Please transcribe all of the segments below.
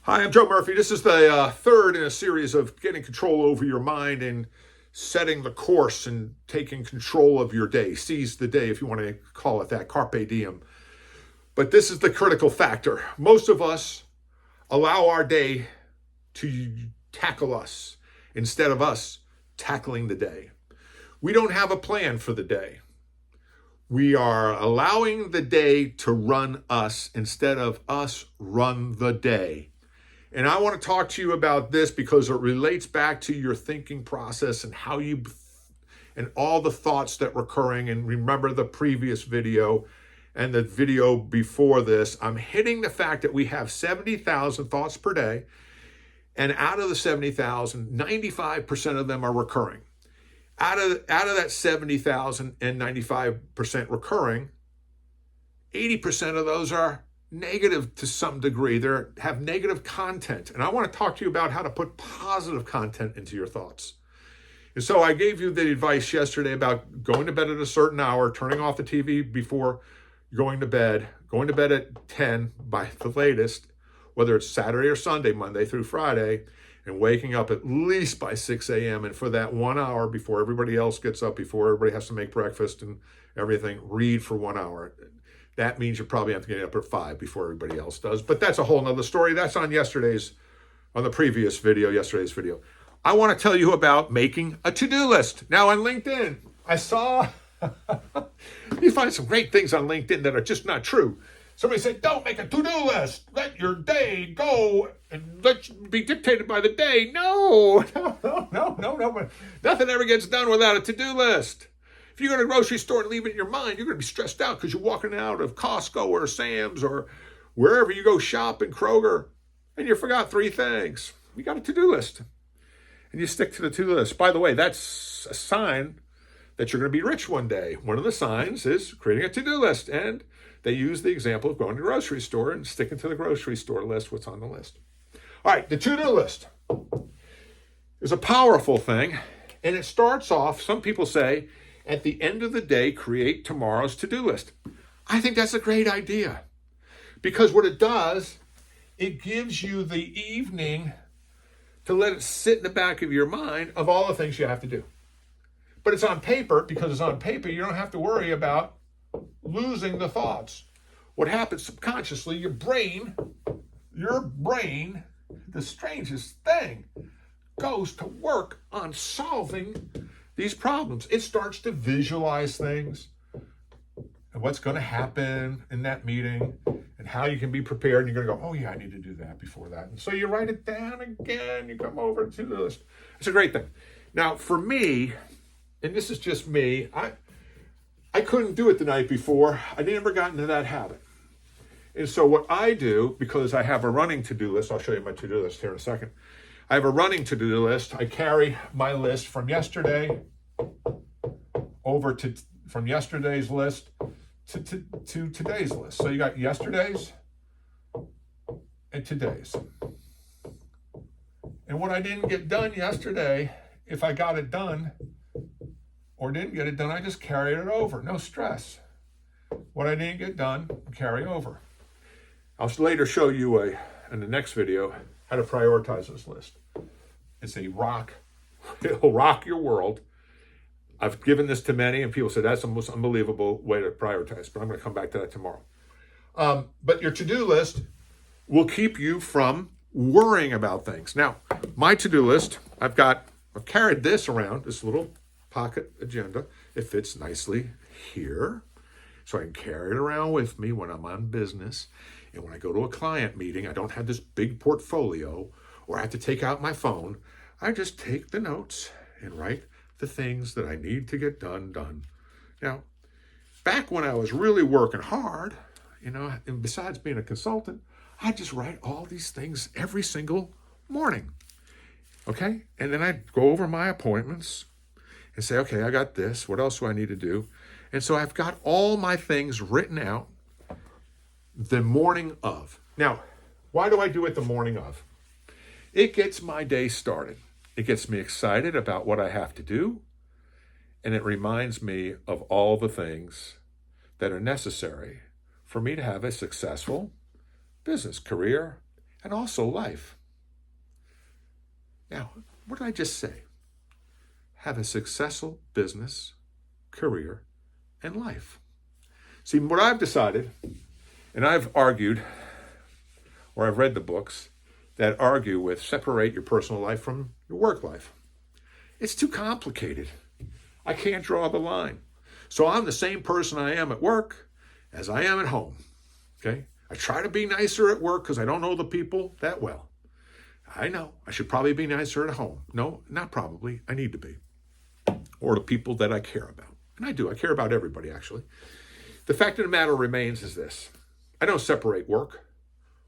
Hi, I'm Joe Murphy. This is the third in a series of getting control over your mind and setting the course and taking control of your day. Seize the day, if you want to call it that, carpe diem. But this is the critical factor. Most of us allow our day to tackle us instead of us tackling the day. We don't have a plan for the day. We are allowing the day to run us instead of us run the day. And I want to talk to you about this because it relates back to your thinking process and how you and all the thoughts that were occurring. And remember the previous video and the video before this. I'm hitting the fact that we have 70,000 thoughts per day. And out of the 70,000, 95% of them are recurring. Out of that 70,000 and 95% recurring, 80% of those are negative to some degree. They have negative content. And I want to talk to you about how to put positive content into your thoughts. And so I gave you the advice yesterday about going to bed at a certain hour, turning off the TV before going to bed at 10 by the latest, whether it's Saturday or Sunday, Monday through Friday, and waking up at least by 6 a.m. And for that 1 hour before everybody else gets up, before everybody has to make breakfast and everything, read for 1 hour. That means you probably have to get up at 5 before everybody else does. But that's a whole nother story. That's on yesterday's video. I want to tell you about making a to-do list. Now on LinkedIn, I saw, you find some great things on LinkedIn that are just not true. Somebody said, don't make a to-do list. Let your day go and let you be dictated by the day. No. Nothing ever gets done without a to-do list. If you go to a grocery store and leave it in your mind, you're going to be stressed out because you're walking out of Costco or Sam's or wherever you go shop in Kroger and you forgot 3 things. You got a to-do list and you stick to the to-do list. By the way, that's a sign that you're going to be rich one day. One of the signs is creating a to-do list, and they use the example of going to the grocery store and sticking to the grocery store list, what's on the list. All right, the to-do list is a powerful thing, and it starts off, some people say, at the end of the day, create tomorrow's to-do list. I think that's a great idea because what it does, it gives you the evening to let it sit in the back of your mind of all the things you have to do. But it's on paper. Because it's on paper, you don't have to worry about losing the thoughts. What happens subconsciously, your brain, the strangest thing, goes to work on solving these problems. It starts to visualize things and what's going to happen in that meeting and how you can be prepared. And you're going to go, oh yeah, I need to do that before that. And so you write it down again. You come over to the list. It's a great thing. Now for me, and this is just me, I couldn't do it the night before. I never got into that habit. And so what I do, because I have a running to-do list, I'll show you my to-do list here in a second. I have a running to-do list. I carry my list from yesterday from yesterday's list to today's list. So you got yesterday's and today's. And what I didn't get done yesterday, if I got it done or didn't get it done, I just carried it over. No stress. What I didn't get done, carry over. I'll later show you in the next video how to prioritize this list. It'll rock your world. I've given this to many, and people say that's the most unbelievable way to prioritize, but I'm going to come back to that tomorrow. But your to-do list will keep you from worrying about things. Now, my to-do list, I've carried this around, this little pocket agenda. It fits nicely here, so I can carry it around with me when I'm on business. And when I go to a client meeting, I don't have this big portfolio or I have to take out my phone. I just take the notes and write the things that I need to get done. Now, back when I was really working hard, and besides being a consultant, I just write all these things every single morning. Okay? And then I go over my appointments and say, okay, I got this. What else do I need to do? And so I've got all my things written out the morning of. Now, why do I do it the morning of? It gets my day started. It gets me excited about what I have to do. And it reminds me of all the things that are necessary for me to have a successful business career and also life. Now, what did I just say? Have a successful business, career, and life. See, what I've decided, and I've argued, or I've read the books that argue with separate your personal life from your work life. It's too complicated. I can't draw the line. So I'm the same person I am at work as I am at home. Okay? I try to be nicer at work because I don't know the people that well. I know I should probably be nicer at home. No, not probably. I need to be. Or the people that I care about. And I do. I care about everybody, actually. The fact of the matter remains is this. I don't separate work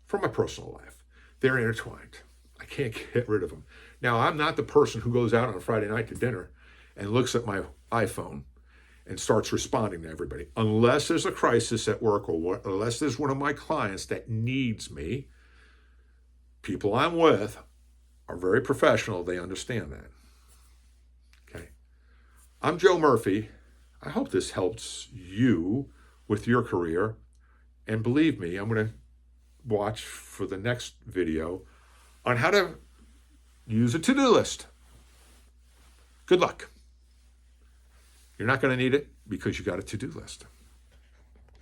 from my personal life. They're intertwined. I can't get rid of them. Now, I'm not the person who goes out on a Friday night to dinner and looks at my iPhone and starts responding to everybody. Unless there's a crisis at work or unless there's one of my clients that needs me, people I'm with are very professional. They understand that. Okay. I'm Joe Murphy. I hope this helps you with your career. And believe me, I'm going to watch for the next video on how to use a to-do list. Good luck. You're not going to need it because you got a to-do list.